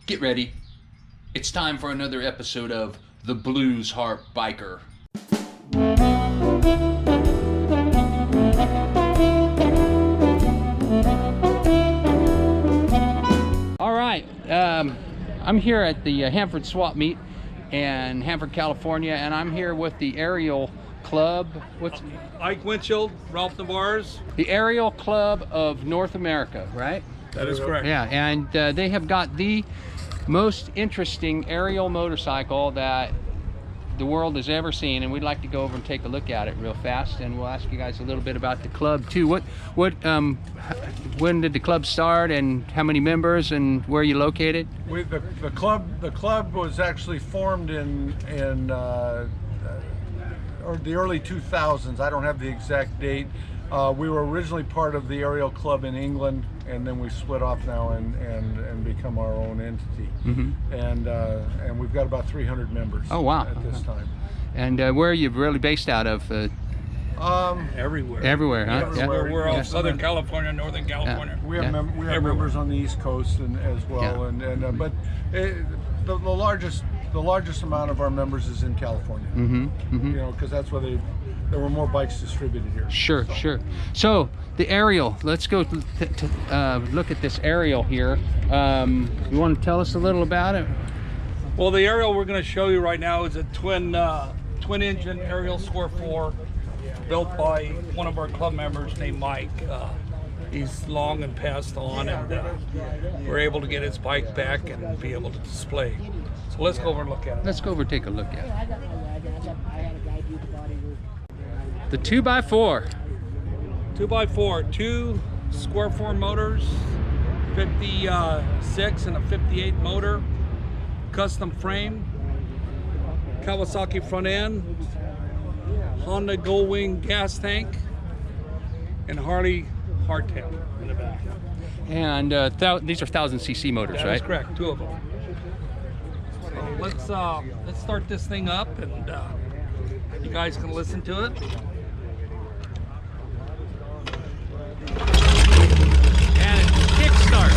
Get ready. It's time for another episode of The Blues Harp Biker. All right, I'm here at the Hanford swap meet in Hanford, California, and I'm here with the Ariel Club. What's Ike Winchell, Ralph Navarre's. the Ariel Club of North America, right? That is correct. Yeah, and they have got the most interesting aerial motorcycle that the world has ever seen, and we'd like to go over and take a look at it real fast, and we'll ask you guys a little bit about the club too. When did the club start, and how many members, and where are you located? The club was actually formed in or the early 2000s. I don't have the exact date. We were originally part of the Ariel Club in England, and then we split off now and become our own entity. Mm-hmm. And we've got about 300 members. Oh, wow. At this time. And where are you really based out of? Everywhere. Everywhere, huh? Yeah. We're all Yeah. Southern California, Northern California. We have members on the East Coast as well, Yeah. but the largest amount of our members is in California. Mm-hmm. Mm-hmm. You know, because that's where there were more bikes distributed here. Sure, sure. So the Ariel, let's go look at this Ariel here. You want to tell us a little about it? Well, the Ariel we're going to show you right now is a twin engine Ariel Square 4 built by one of our club members named Mike. He's long and passed on, and we're able to get his bike back and be able to display. So let's go over and look at it. Let's go over and take a look at it. The 2x4. 2x4, two Square 4 motors, 56 and a 58 motor, custom frame, Kawasaki front end, Honda Gold Wing gas tank, and Harley hardtail in the back. And these are 1000cc motors, That right? is correct, two of them. So let's start this thing up, and you guys can listen to it. And it's kickstart.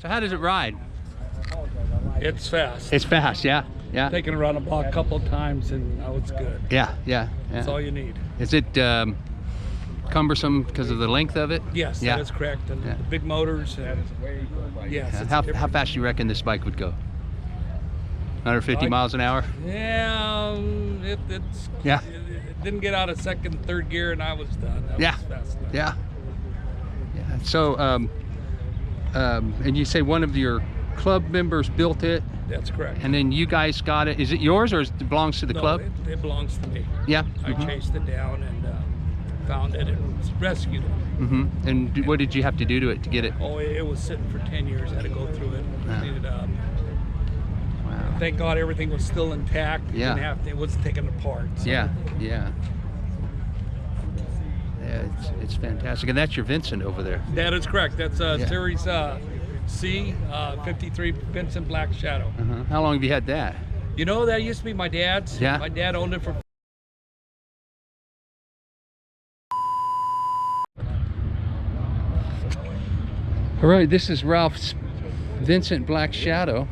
How does it ride? It's fast. It's fast, yeah, yeah. Taken around the block a couple of times, and now it's good. Yeah, yeah, yeah. That's all you need. Is it cumbersome because of the length of it? Yes, Yeah. that is correct. And Yeah. the big motors. And yes. It's a How different- fast do you reckon this bike would go? 150 miles an hour? Yeah, it didn't get out of second, third gear, and I was done. That Yeah. was fast enough. Yeah. Yeah. So, and you say one of your club members built it, That's correct. and then you guys got it. Is it yours, or it belongs to the No, club? It belongs to me. Yeah. I chased it down and found it and rescued it. Mm-hmm. And what did you have to do to it to get it? Oh, it was sitting for 10 years. I had to go through it. Wow. Clean it up. Wow. Thank God everything was still intact. Yeah. It wasn't taken apart. So. Yeah. Yeah. Yeah, it's fantastic. And that's your Vincent over there. That is correct. That's Yeah. Series C, 53 Vincent Black Shadow. Uh-huh. How long have you had that? You know, that used to be my dad's. Yeah. My dad owned it for. All right, this is Ralph's Vincent Black Shadow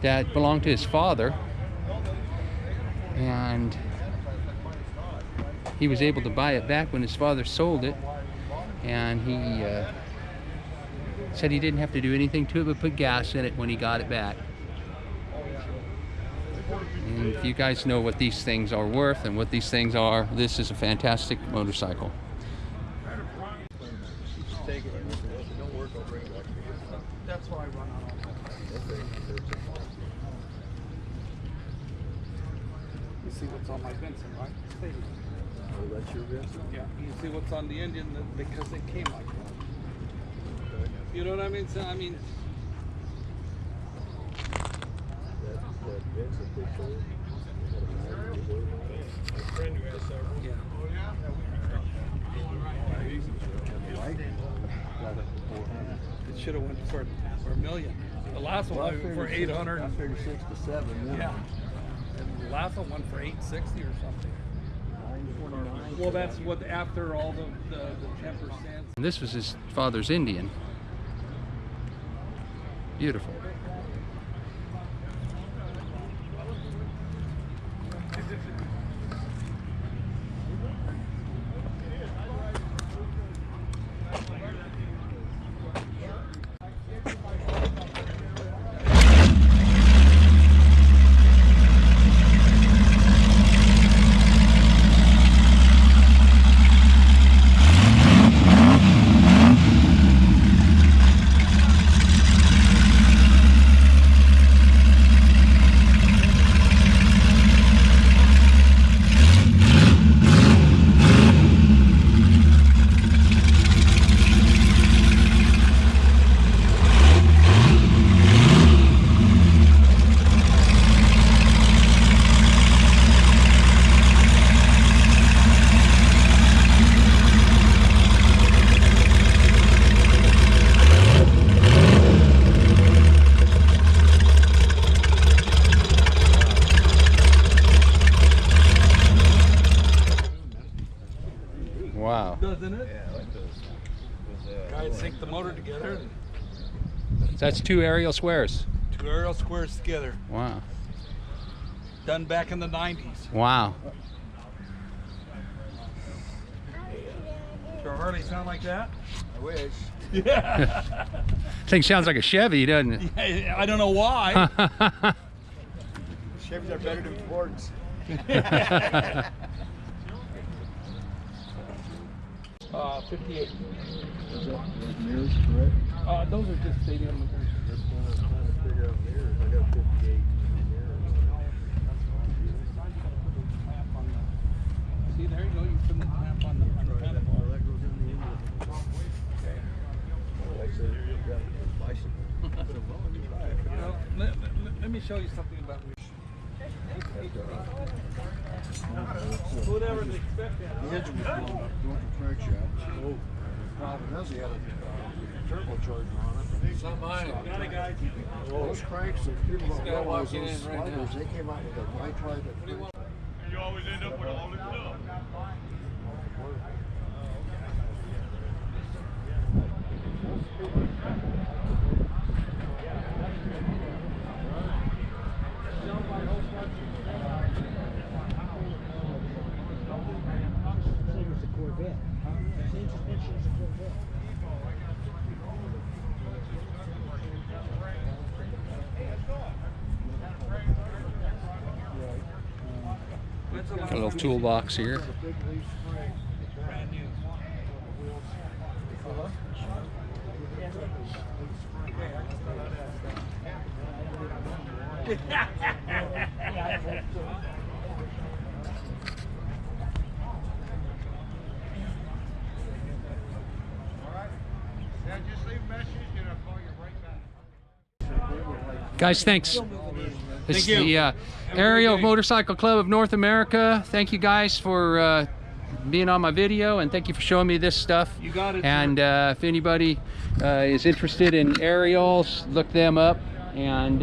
that belonged to his father, and he was able to buy it back when his father sold it, and he said he didn't have to do anything to it but put gas in it when he got it back. And if you guys know what these things are worth and what these things are, this is a fantastic motorcycle. don't work, I'll bring it back to you. That's why I run on all that. You see what's on my Vincent, right? Stay here. Oh, that's your Vincent? Yeah, you see what's on the engine because it came like that. Okay. You know what I mean? So, I mean, That Vincent they showed? yeah. It should have went for $1 million. The last one went for 800. I figured 6 to 7. Yeah. And the last one went for 860 or something. 929. Well, that's what after all the 10%. And this was his father's Indian. Beautiful. Wow. Doesn't it? Yeah, like those. Guys sync the motor together. That's 2 Ariel Squares. 2 Ariel Squares together. Wow. Done back in the 90s. Wow. Does your Harley sound like that? I wish. Yeah. Thing sounds like a Chevy, doesn't it? Yeah, I don't know why. Chevys are better than Fords. 58. Is that mirrors correct? Those are just stadium mirrors. That's what I was trying to figure out mirrors. I got 58 mirrors. See, there you go. You put the clamp on the pedal bar. That goes in the engine. Like I said, you've got a bicycle. Let me show you something about me. Whatever they expect that. The engine was blown up going to crank shop. Oh, the problem is he had a turbocharger on it. Got it, guys. Those cranks that people don't guy realize, walking those in right now. sliders, they came out with a nitride that You always end up with all this stuff. Got a little toolbox here. Brand new. Guys, thanks. This Thank is you. the Ariel Motorcycle Club of North America. Thank you guys for being on my video, and thank you for showing me this stuff. You got it, And if anybody is interested in Ariels, look them up. And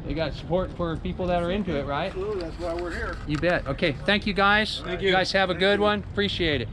they got support for people that are into it, right? Absolutely, that's why we're here. You bet. Okay, thank you guys. Thank you. You guys have a good one. Appreciate it.